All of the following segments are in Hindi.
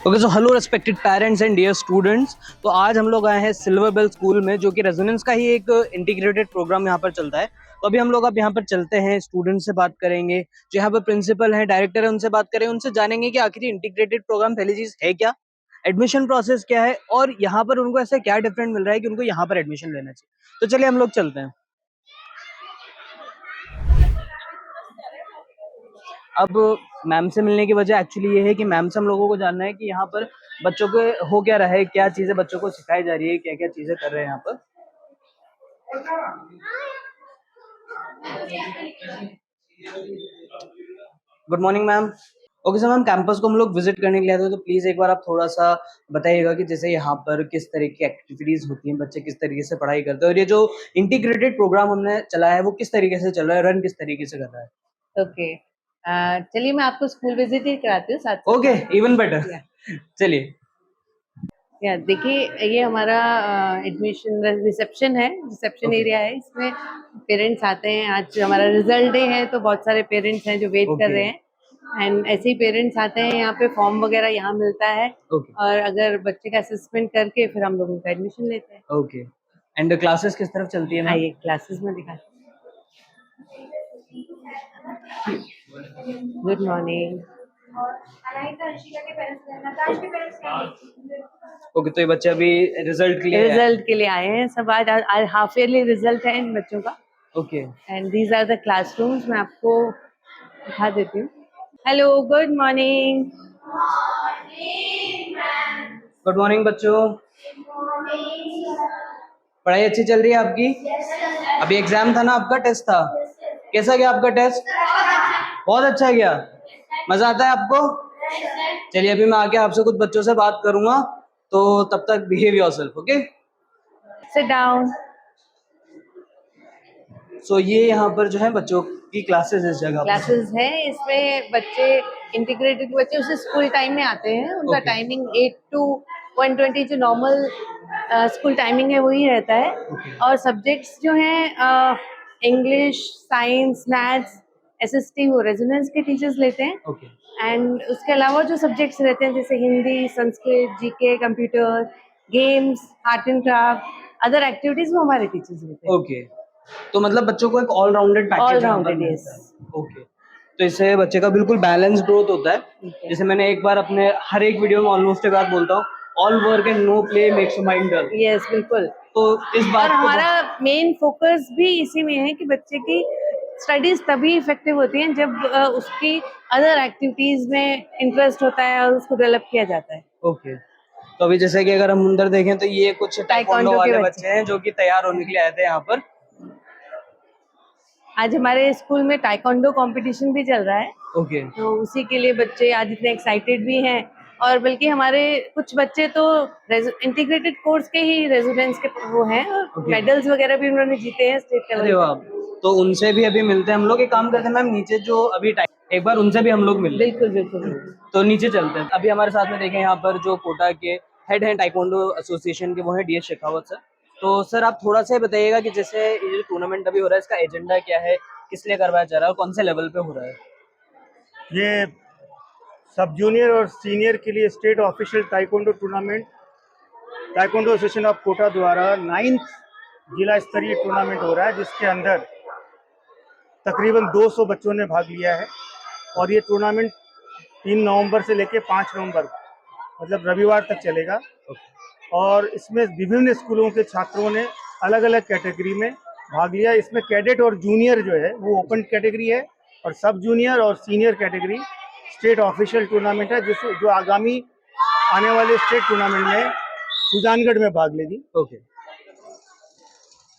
Okay so hello respected parents and dear students. तो आज हम लोग आए हैं सिल्वर बेल स्कूल में, जो कि रेजोनेंस का ही एक इंटीग्रेटेड प्रोग्राम यहाँ पर चलता है। तो अभी हम लोग अब यहाँ पर चलते हैं, स्टूडेंट से बात करेंगे, जो यहाँ पर प्रिंसिपल है, डायरेक्टर है, उनसे बात करेंगे, उनसे जानेंगे कि आखिर इंटीग्रेटेड प्रोग्राम पहली चीज है क्या, एडमिशन प्रोसेस क्या है और यहाँ पर उनको ऐसा क्या डिफरेंट मिल रहा है कि उनको यहाँ पर एडमिशन लेना चाहिए। तो चलिए हम लोग चलते हैं। अब मैम से मिलने की वजह एक्चुअली ये है कि मैम से हम लोगों को जानना है कि यहाँ पर बच्चों के हो क्या रहा है, क्या चीजें बच्चों को सिखाई जा रही है, क्या क्या चीजें कर रहे हैं यहाँ पर। Good morning ma'am. Okay sir, ma'am campus को हम लोग विजिट करने के लिए आए थे, तो प्लीज एक बार आप थोड़ा सा बताइएगा कि जैसे यहाँ पर किस तरह की एक्टिविटीज होती हैं, बच्चे किस तरीके से पढ़ाई करते हैं और ये जो इंटीग्रेटेड प्रोग्राम हमने चलाया है वो किस तरीके से चल रहा है, रन किस तरीके से कर रहा है। ओके, चलिए मैं आपको स्कूल विजिट ही कराती हूँ साथ। Okay, even better. चलिए। या देखिए, ये हमारा एडमिशन रिसेप्शन है, रिसेप्शन एरिया है। इसमें पेरेंट्स आते हैं। आज हमारा रिजल्ट डे है, तो बहुत सारे पेरेंट्स हैं जो वेट कर रहे हैं। एंड ऐसे ही पेरेंट्स आते हैं, यहाँ पे फॉर्म वगैरह यहाँ मिलता है। और अगर बच्चे का असेसमेंट करके फिर हम लोग उनका एडमिशन लेते हैं। ओके, एंड क्लासेस किस तरफ चलती है? आइए क्लासेस में दिखाते हैं। Good morning. ओके, तो ये बच्चे अभी रिजल्ट के लिए आए हैं सब। आज हाफ ईयरली रिजल्ट है इन बच्चों का। Okay, and these are the classrooms. मैं आपको दिखा देती हूँ। Hello, good morning. Good morning बच्चों। पढ़ाई अच्छी चल रही है आपकी? अभी एग्जाम था ना आपका, टेस्ट था, कैसा गया आपका टेस्ट? बहुत अच्छा गया। मजा आता है आपको? चलिए अभी मैं आके आपसे कुछ बच्चों से बात करूंगा, तो तब तक behave yourself. Okay, sit down. So ये यहाँ पर जो है बच्चों की क्लासेस इस जगह क्लासेस है। इसमें बच्चे इंटीग्रेटेड बच्चे उसे स्कूल टाइम में आते हैं। उनका टाइमिंग 8 to 1:20 जो नॉर्मल स्कूल टाइमिंग है वही रहता है। और सब्जेक्ट्स जो हैं इंग्लिश, साइंस, मैथ्स, एसएसटी वो रेजोनेंस के टीचर्स लेते हैं। एंड उसके अलावा जो सब्जेक्ट्स रहते हैं जैसे Hindi, Sanskrit, GK, computer, games, art and craft, other activities वो हमारे टीचर्स लेते हैं। ओके, तो मतलब बच्चों को एक ऑलराउंडेड पैकेज। ओके, तो इससे बच्चे का बिल्कुल बैलेंस ग्रोथ होता है। जैसे मैंने एक बार अपने हर एक वीडियो में ऑलमोस्ट एक बात बोलता हूँ, all work and no play makes mind dull. Yes, बिल्कुल। तो इस बात और हमारा मेन फोकस भी इसी में है कि बच्चे की स्टडीज तभी इफेक्टिव होती हैं जब उसकी अदर एक्टिविटीज में इंटरेस्ट होता है और उसको डेवलप किया जाता है। ओके, तो अभी जैसे कि अगर हम अंदर देखें तो ये कुछ ताइक्वांडो वाले बच्चे हैं जो कि तैयार होने के लिए आए थे यहाँ पर। आज हमारे स्कूल में ताइक्वांडो कंपटीशन भी चल रहा है। ओके, तो उसी के लिए बच्चे आज इतने एक्साइटेड भी हैं। और बल्कि हमारे कुछ बच्चे तो इंटीग्रेटेड कोर्स के ही रेजिडेंस के वो हैं और मेडल्स वगैरह भी उन्होंने जीते हैं स्टेट लेवल पे। तो उनसे भी अभी मिलते हैं हम लोग। एक काम करते हैं मैम, नीचे जो अभी एक बार उनसे भी हम लोग मिलते हैं। बिल्कुल बिल्कुल। तो नीचे चलते हैं। अभी हमारे साथ में देखें यहाँ पर जो कोटा के हेड हैं ताइक्वांडो एसोसिएशन के, वो हैं डीएस शेखावत सर। तो सर आप थोड़ा सा बताइएगा कि जैसे ये जो टूर्नामेंट अभी हो रहा है इसका एजेंडा क्या है, किस लिए करवाया जा रहा है और कौन से लेवल पे हो रहा है? ये सब जूनियर और सीनियर के लिए state official taekwondo tournament taekwondo association of Kota द्वारा 9th जिला स्तरीय टूर्नामेंट हो रहा है, जिसके अंदर तकरीबन 200 बच्चों ने भाग लिया है। और ये टूर्नामेंट 3 नवंबर से लेकर 5 नवंबर मतलब रविवार तक चलेगा। और इसमें विभिन्न स्कूलों के छात्रों ने अलग अलग कैटेगरी में भाग लिया। इसमें कैडेट और जूनियर जो है वो ओपन कैटेगरी है और सब जूनियर और senior category state official tournament है, जो आगामी आने वाले स्टेट टूर्नामेंट में सुजानगढ़ में भाग लेगी। ओके,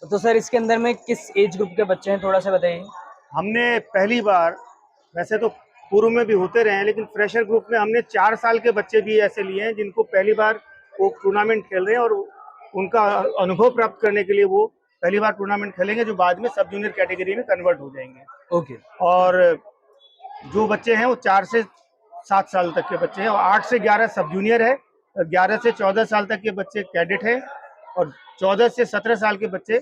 तो सर इसके अंदर में किस एज ग्रुप के बच्चे हैं, थोड़ा सा बताइए। हमने पहली बार, वैसे तो पूर्व में भी होते रहे हैं, लेकिन फ्रेशर ग्रुप में हमने 4 साल के बच्चे भी ऐसे लिए हैं जिनको पहली बार वो टूर्नामेंट खेल रहे हैं और उनका अनुभव प्राप्त करने के लिए वो पहली बार टूर्नामेंट खेलेंगे, जो बाद में सब जूनियर कैटेगरी में कन्वर्ट हो जाएंगे। ओके, और जो बच्चे हैं वो 4 से 7 साल तक के बच्चे हैं और 8 से 11 सब जूनियर है और 11 से 14 साल तक के बच्चे कैडेट हैं और 14 से 17 साल के बच्चे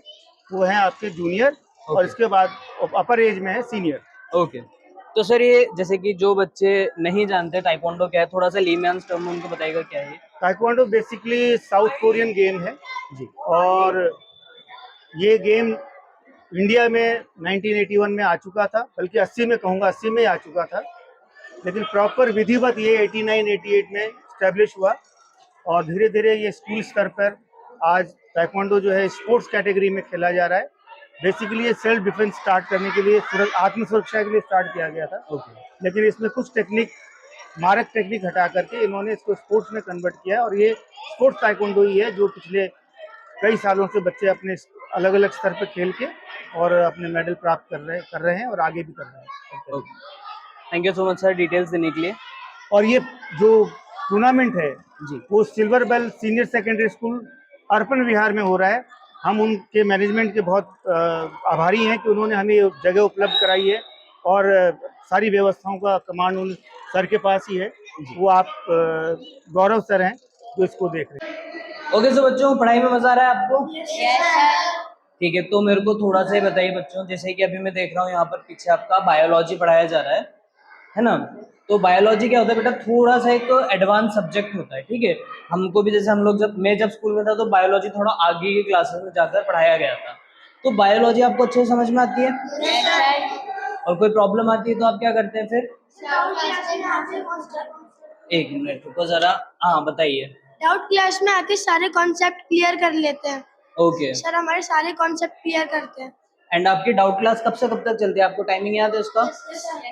वो हैं आपके जूनियर। और इसके बाद अपर एज में है सीनियर। ओके, तो सर ये जैसे कि जो बच्चे नहीं जानते ताइक्वांडो क्या है, थोड़ा सा लीमैन्स टर्म में उनको बताइएगा क्या है ये? Taekwondo basically south Korean game है जी। और ये गेम इंडिया में 1981 में आ चुका था, बल्कि 80 में कहूँगा, 80 में आ चुका था, लेकिन प्रॉपर विधिवत ये 89-88 में स्टैब्लिश हुआ और धीरे धीरे ये स्कूल स्तर पर आज ताइक्वांडो जो है स्पोर्ट्स कैटेगरी में खेला जा रहा है। बेसिकली ये सेल्फ डिफेंस स्टार्ट करने के लिए, आत्म सुरक्षा के लिए स्टार्ट किया गया था, लेकिन इसमें कुछ टेक्निक, मारक टेक्निक हटा करके इन्होंने इसको स्पोर्ट्स में कन्वर्ट किया और ये स्पोर्ट्स ताइक्वांडो ही है जो पिछले कई सालों से बच्चे अपने अलग अलग स्तर पर खेल के और अपने मेडल प्राप्त कर रहे हैं और आगे भी कर रहे हैं। Thank you so much sir details देने के लिए। और ये जो टूर्नामेंट है जी। वो silver bell senior secondary school Arpan Vihar में हो रहा है। हम उनके मैनेजमेंट के बहुत आभारी हैं कि उन्होंने हमें जगह उपलब्ध कराई है और सारी व्यवस्थाओं का कमांड उन सर के पास ही है। वो आप गौरव सर हैं जो इसको देख रहे हैं। ओके सो बच्चों, पढ़ाई में मजा आ रहा है आपको? ठीक है, तो मेरे को थोड़ा सा बताइए बच्चों, जैसे कि अभी मैं देख रहा हूँ यहाँ पर पीछे आपका बायोलॉजी पढ़ाया जा रहा है ना? तो बायोलॉजी क्या होता है बेटा, थोड़ा सा एक एडवांस सब्जेक्ट होता है, ठीक है। हमको भी जैसे हम लोग जब स्कूल में था तो बायोलॉजी थोड़ा आगे की क्लासेस में जाकर पढ़ाया गया था। तो बायोलॉजी आपको अच्छे से समझ में आती है? और कोई प्रॉब्लम आती है तो आप क्या करते हैं फिर? एक मिनट रुको जरा, हाँ बताइए। डाउट क्लास में आके सारे कॉन्सेप्ट क्लियर कर लेते हैं। ओके। सर हमारे सारे कॉन्सेप्ट क्लियर करते हैं। एंड आपकी डाउट क्लास कब से कब तक चलती है, आपको टाइमिंग याद है उसका?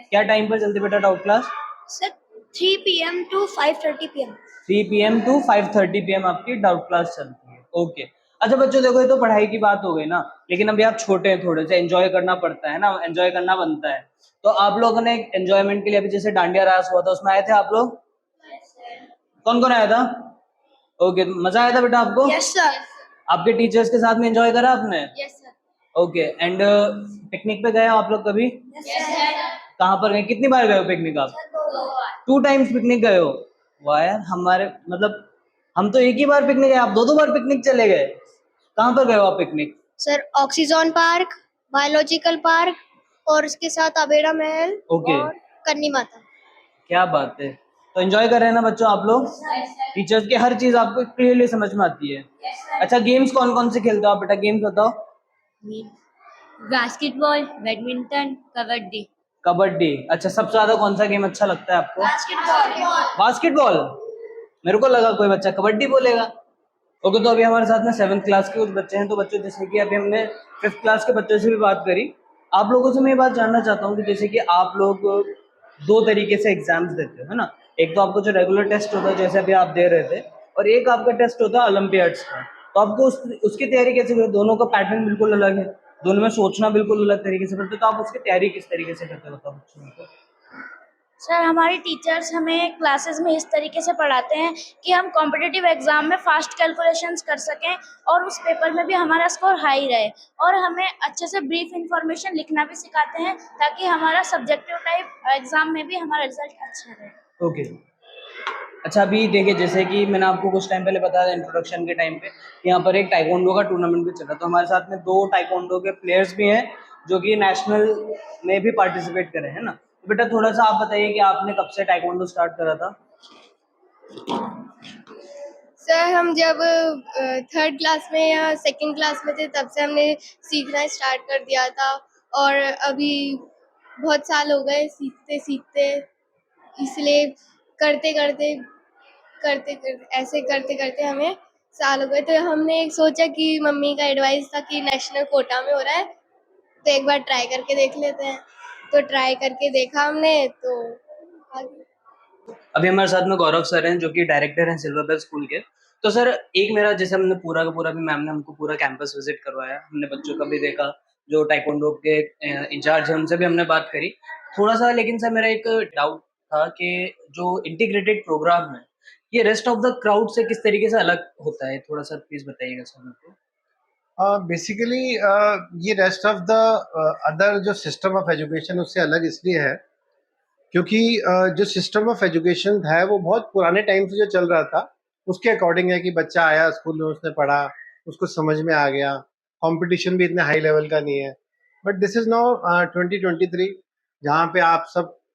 क्या टाइम पर चलती है बेटा doubt class? Sir 3 PM to 5:30 PM। 3 PM to 5:30 PM आपकी डाउट क्लास चलती है। ओके। अच्छा बच्चों देखो, ये तो पढ़ाई की बात हो गई ना, लेकिन अभी आप छोटे हैं, थोड़े से एंजॉय करना पड़ता है ना, एंजॉय करना बनता है। तो आप लोगों ने एंजॉयमेंट के लिए अभी जैसे डांडिया रास हुआ था उसमें आए थे आप लोग? कौन कौन आया था? ओके, मजा आया था बेटा आपको? Yes sir. आपके टीचर्स के साथ में एंजॉय करा आपने? Yes sir. Okay. And picnic पे गए हो आप लोग कभी? Yes sir. कहाँ पर गए, कितनी बार गए हो पिकनिक आप? 2 टाइम्स पिकनिक गए हो? वाह यार, हमारे मतलब हम तो एक ही बार पिकनिक गए, आप 2-2 बार पिकनिक चले गए। कहाँ पर गए हो आप picnic? Sir oxygen park, biological park और उसके साथ अबेरा महल ओके। और कन्नी माता। क्या बात है। तो एंजॉय कर रहे हैं ना बच्चों आप लोग? टीचर्स की हर चीज आपको क्लियरली समझ में आती है? अच्छा, गेम्स कौन कौन से खेलते हो आप बेटा, गेम्स बताओ। Basketball, badminton, kabaddi. कबड्डी। अच्छा, सबसे ज्यादा कौन सा गेम अच्छा लगता है आपको? बास्केटबॉल। मेरे को लगा कोई बच्चा कबड्डी बोलेगा। ओके, तो अभी हमारे साथ में 7th क्लास के कुछ बच्चे हैं। तो बच्चों, जैसे कि अभी हमने 5th क्लास के बच्चों से भी बात करी, आप लोगों से मैं ये बात जानना चाहता हूँ कि जैसे कि आप लोग 2 तरीके से एग्जाम्स देते हो, है ना? एक तो आपको जो रेगुलर टेस्ट होता है जैसे अभी आप दे रहे थे, और एक आपका टेस्ट होता है ओलंपियाड्स का। तो आपको उसकी तैयारी कैसे करो? दोनों का पैटर्न बिल्कुल अलग है, दोनों में सोचना बिल्कुल अलग तरीके से पड़ता है। तो आप उसकी तैयारी किस तरीके से करते हो बताओ बच्चों को? सर हमारे टीचर्स हमें क्लासेस में इस तरीके से पढ़ाते हैं कि हम कॉम्पिटिटिव एग्जाम में फास्ट कैलकुलेशंस कर सकें और उस पेपर में भी हमारा स्कोर हाई रहे, और हमें अच्छे से ब्रीफ इंफॉर्मेशन लिखना भी सिखाते हैं ताकि हमारा सब्जेक्टिव टाइप एग्जाम में भी हमारा रिजल्ट अच्छा रहे। ओके। अच्छा, अभी देखिए जैसे कि मैंने आपको कुछ टाइम पहले बताया इंट्रोडक्शन के टाइम पे, यहाँ पर एक टाइकोंडो का टूर्नामेंट भी चल रहा है। तो हमारे साथ में 2 टाइकोंडो के प्लेयर्स भी हैं जो कि नेशनल में भी पार्टिसिपेट करे हैं ना। तो बेटा थोड़ा सा आप बताइए कि आपने कब से टाइकोंडो स्टार्ट करा था? सर हम जब 3rd क्लास में या 2nd क्लास में थे तब से हमने सीखना स्टार्ट कर दिया था, और अभी बहुत साल हो गए सीखते सीखते, इसलिए करते करते ऐसे करते करते हमें साल हो गए। तो हमने एक सोचा कि मम्मी का एडवाइस था कि नेशनल कोटा में हो रहा है तो एक बार ट्राई करके देख लेते हैं। तो ट्राई करके देखा हमने तो अभी हमारे साथ में गौरव सर हैं जो कि डायरेक्टर हैं सिल्वर बेल स्कूल के। तो सर एक मेरा, जैसे हमने पूरा का पूरा भी मैम ने हमको पूरा कैंपस विजिट करवाया, हमने बच्चों का भी देखा, जो टाइकोंडो के इंचार्ज हैं उनसे भी हमने बात करी थोड़ा सा। लेकिन सर मेरा एक डाउट था कि जो इंटीग्रेटेड प्रोग्राम है ये रेस्ट ऑफ द क्राउड से किस तरीके से अलग होता है, थोड़ा सा प्लीज बताइएगा सर मेरे को। बेसिकली ये रेस्ट ऑफ द अदर जो सिस्टम ऑफ एजुकेशन उससे अलग इसलिए है क्योंकि जो सिस्टम ऑफ एजुकेशन है वो बहुत पुराने टाइम से जो चल रहा था उसके अकॉर्डिंग है कि बच्चा आया स्कूल में, उसने पढ़ा, उसको समझ में आ गया, कंपटीशन भी इतने हाई लेवल का नहीं है। बट दिस इज नाउ 2023, जहाँ पे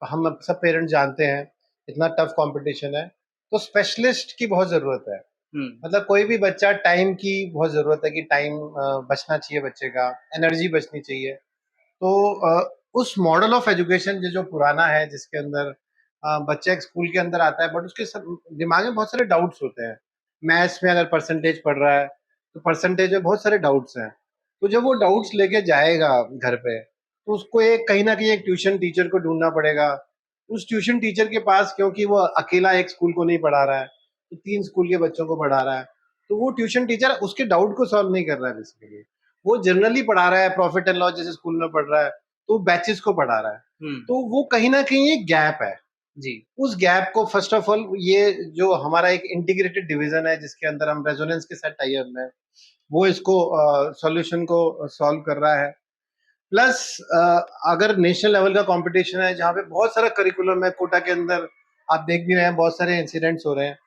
हम सब पेरेंट्स जानते हैं इतना टफ कंपटीशन है, तो स्पेशलिस्ट की बहुत ज़रूरत है। मतलब कोई भी बच्चा, टाइम की बहुत ज़रूरत है कि टाइम बचना चाहिए बच्चे का, एनर्जी बचनी चाहिए। तो उस मॉडल ऑफ एजुकेशन जो पुराना है, जिसके अंदर बच्चा एक स्कूल के अंदर आता है बट उसके दिमाग में बहुत सारे डाउट्स होते हैं। मैथ्स में अगर परसेंटेज पढ़ रहा है तो परसेंटेज में बहुत सारे डाउट्स हैं। तो जब वो डाउट्स लेके जाएगा घर पे, तो उसको एक कहीं ना कहीं एक ट्यूशन टीचर को ढूंढना पड़ेगा। उस ट्यूशन टीचर के पास, क्योंकि वो अकेला एक स्कूल को नहीं पढ़ा रहा है, तो 3 स्कूल के बच्चों को पढ़ा रहा है, तो वो ट्यूशन टीचर उसके डाउट को सॉल्व नहीं कर रहा है बेसिकली। वो जनरली पढ़ा रहा है, प्रॉफिट एंड लॉस जैसे स्कूल में पढ़ रहा है, तो बैचेस को पढ़ा रहा है। तो वो कहीं ना कहीं एक गैप है। जी। उस गैप को फर्स्ट ऑफ ऑल, ये जो हमारा एक इंटीग्रेटेड डिवीजन है जिसके अंदर हम रेजोनेंस के साथ टाई अप में, वो इसको सॉल्यूशन को सॉल्व कर रहा है। प्लस अगर नेशनल लेवल का कंपटीशन है जहाँ पे बहुत सारा करिकुलम है, कोटा के अंदर आप देख भी रहे हैं बहुत सारे इंसिडेंट्स हो रहे हैं,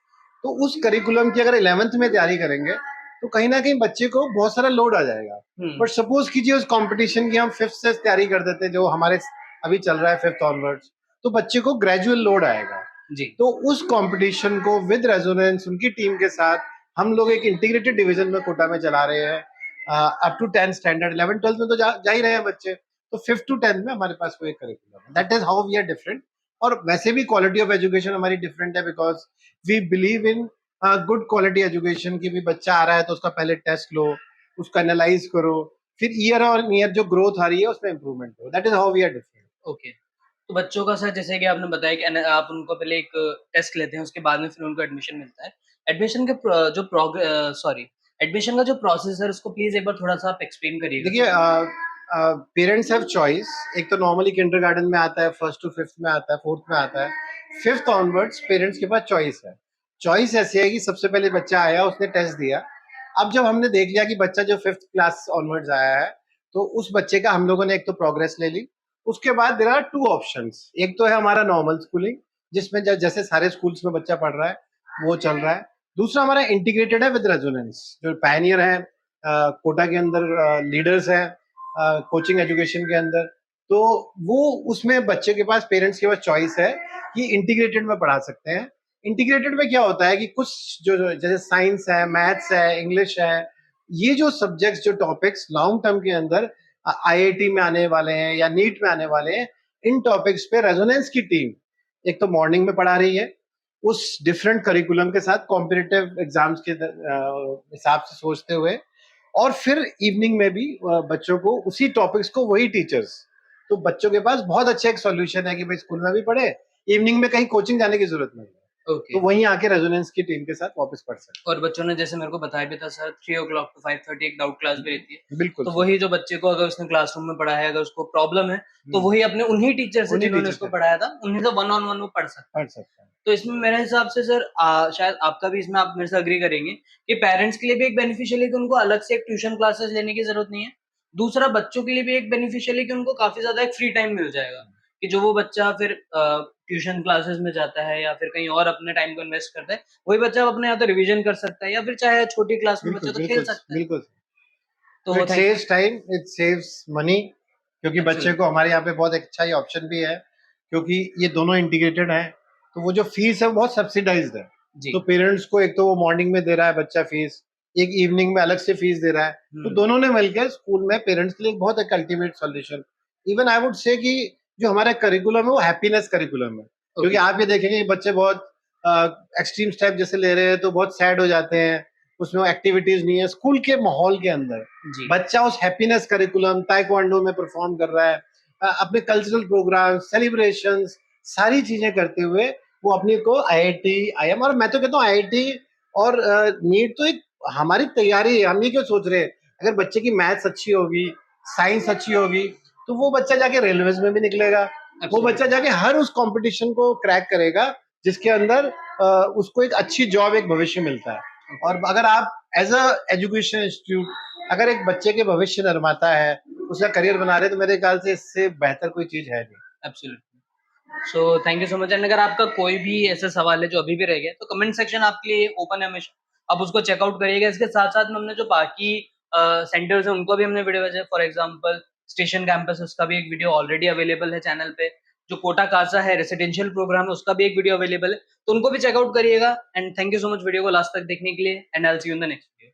तो उस करिकुलम की अगर 11th में तैयारी करेंगे तो कहीं ना कहीं बच्चे को बहुत सारा लोड आ जाएगा। बट सपोज कीजिए उस कंपटीशन की हम 5th से तैयारी कर देते, जो हमारे अभी चल रहा है 5th ऑनवर्ड्स, तो बच्चे को ग्रेजुअल लोड आएगा। जी। तो उस कंपटीशन को विद रेजोनेंस उनकी टीम के साथ हम लोग एक इंटीग्रेटेड डिवीजन में कोटा में चला रहे हैं। Up to 10th standard, 11th 12th में तो जा ही रहे हैं बच्चे, तो 5th to 10th में हमारे पास कोई करिकुलम है। That is how we are different. और वैसे भी क्वालिटी ऑफ एजुकेशन हमारी डिफरेंट है, because we believe in good quality education. की भी बच्चा आ रहा है तो उसका पहले टेस्ट लो, उसका एनालाइज करो, फिर ईयर ऑन ईयर जो ग्रोथ आ रही है उसमें इंप्रूवमेंट हो। That is how we are different. Okay. तो बच्चों का सर, जैसे कि आपने बताया कि आप उनको पहले एक टेस्ट लेते हैं, उसके बाद में फिर उनको एडमिशन मिलता है। एडमिशन के एडमिशन का जो प्रोसेस है उसको प्लीज एक बार थोड़ा सा आप एक्सप्लेन करिएगा। देखिए, पेरेंट्स हैव चॉइस। एक तो नॉर्मली किंडरगार्टन में आता है, 1st to 5th में आता है, 4th में आता है। 5th ऑनवर्ड्स पेरेंट्स के पास चॉइस है। चॉइस ऐसी है कि सबसे पहले बच्चा आया, उसने टेस्ट दिया। अब जब हमने देख लिया कि बच्चा जो 5th क्लास ऑनवर्ड्स आया है, तो उस बच्चे का हम लोगों ने एक तो प्रोग्रेस ले ली। उसके बाद देयर आर 2 ऑप्शंस। एक तो है हमारा नॉर्मल स्कूलिंग, जिसमें जैसे सारे स्कूल्स में बच्चा पढ़ रहा है वो चल रहा है। दूसरा हमारा इंटीग्रेटेड है विद रेजोनेंस, जो पायनियर है, कोटा के अंदर लीडर्स हैं कोचिंग एजुकेशन के अंदर। तो वो उसमें बच्चे के पास, पेरेंट्स के पास चॉइस है कि इंटीग्रेटेड में पढ़ा सकते हैं। इंटीग्रेटेड में क्या होता है कि कुछ जो जैसे साइंस है, मैथ्स है, इंग्लिश है, ये जो सब्जेक्ट्स, जो टॉपिक्स लॉन्ग टर्म के अंदर आईआईटी में आने वाले हैं या नीट में आने वाले हैं, इन टॉपिक्स पे रेजोनेंस की टीम एक तो मॉर्निंग में पढ़ा रही है, उस डिफरेंट करिकुलम के साथ कॉम्पिटिटिव एग्जाम्स के हिसाब से सोचते हुए, और फिर इवनिंग में भी बच्चों को उसी टॉपिक्स को वही टीचर्स। तो बच्चों के पास बहुत अच्छा एक सॉल्यूशन है कि भाई स्कूल में भी पढ़े, इवनिंग में कहीं कोचिंग जाने की जरूरत नहीं है। ओके। तो वहीं आके रेजोनेंस की टीम के साथ वापस पढ़ सकते और बच्चों ने जैसे मेरे को बताया भी था सर, 3 o'clock to 5:30 एक डाउट क्लास भी रहती है। हैं। बिल्कुल तो सर। वही जो बच्चे को, अगर उसने क्लासरूम में पढ़ा है, अगर उसको प्रॉब्लम है, तो वही अपने उन्हीं टीचर से उन्हीं जिन्होंने टीचर उसको से। पढ़ाया था, उन्हीं से वन ऑन वन वो पढ़ सकता है। पढ़ सकते हैं। तो इसमें मेरे हिसाब से सर, शायद आपका भी इसमें, आप मेरे से एग्री करेंगे कि पेरेंट्स के लिए भी एक बेनिफिशियल है कि उनको अलग से एक ट्यूशन क्लासेस लेने की जरूरत नहीं है। दूसरा, बच्चों के लिए भी एक बेनिफिशियल है कि उनको काफी ज्यादा एक फ्री टाइम मिल जाएगा, कि जो वो बच्चा फिर ट्यूशन क्लासेस में जाता है या फिर कहीं और अपने टाइम को इन्वेस्ट करता है, वही बच्चा अपने या तो रिवीजन कर सकता है या फिर चाहे छोटी क्लास में बच्चा बिल्कुल तो खेल सकता है। बिल्कुल। तो it saves time, it saves money, क्योंकि बच्चे Absolutely. को हमारे यहाँ पे बहुत अच्छा ये ऑप्शन भी है, क्योंकि ये दोनों इंटीग्रेटेड है। तो वो जो फीस है वो बहुत सब्सिडाइज्ड है। जी। तो पेरेंट्स को एक तो वो मॉर्निंग में दे रहा है बच्चा फीस, एक इवनिंग में अलग से फीस दे रहा है। तो दोनों ने मिलकर स्कूल में पेरेंट्स के लिए बहुत एक ultimate solution. Even I would say कि जो हमारा करिकुलम है वो हैप्पीनेस करिकुलम है, क्योंकि आप ये देखेंगे कि बच्चे बहुत एक्सट्रीम स्टेप जैसे ले रहे हैं तो बहुत सैड हो जाते हैं, उसमें एक्टिविटीज नहीं है। स्कूल के माहौल के अंदर जी। बच्चा उस हैप्पीनेस करिकुलम, ताइक्वांडो में परफॉर्म कर रहा है, अपने कल्चरल प्रोग्राम, सेलिब्रेशंस, सारी चीजें करते हुए वो अपने को आईआईटी, आईएम, और मैं तो कहता हूँ आईआईटी और नीट तो एक हमारी तैयारी है। हम ये क्यों सोच रहे हैं, अगर बच्चे की मैथ्स अच्छी होगी, साइंस अच्छी होगी, तो वो बच्चा जाके रेलवेज में भी निकलेगा, वो बच्चा जाके हर उस कंपटीशन को क्रैक करेगा जिसके अंदर उसको एक अच्छी जॉब, एक भविष्य मिलता है। और अगर आप एज अ एजुकेशन इंस्टीट्यूट अगर एक बच्चे के भविष्य निर्माता है, उसका करियर बना रहे, तो मेरे ख्याल से इससे बेहतर कोई चीज है नहीं। Absolutely. So thank you so much. And अगर आपका कोई भी ऐसा सवाल है जो अभी भी रह गया, तो कमेंट सेक्शन आपके लिए ओपन है हमेशा, आप उसको चेकआउट करिएगा। इसके साथ साथ में हमने जो बाकी सेंटर्स हैं उनको भी हमने वीडियो भेजा है। फॉर एग्जांपल स्टेशन कैंपस उसका भी एक वीडियो ऑलरेडी अवेलेबल है चैनल पे। जो कोटा कासा है रेसिडेंशियल प्रोग्राम है उसका भी एक वीडियो अवेलेबल है, तो उनको भी चेकआउट करिएगा। And thank you so much video को लास्ट तक देखने के लिए, and I will see you in the next video.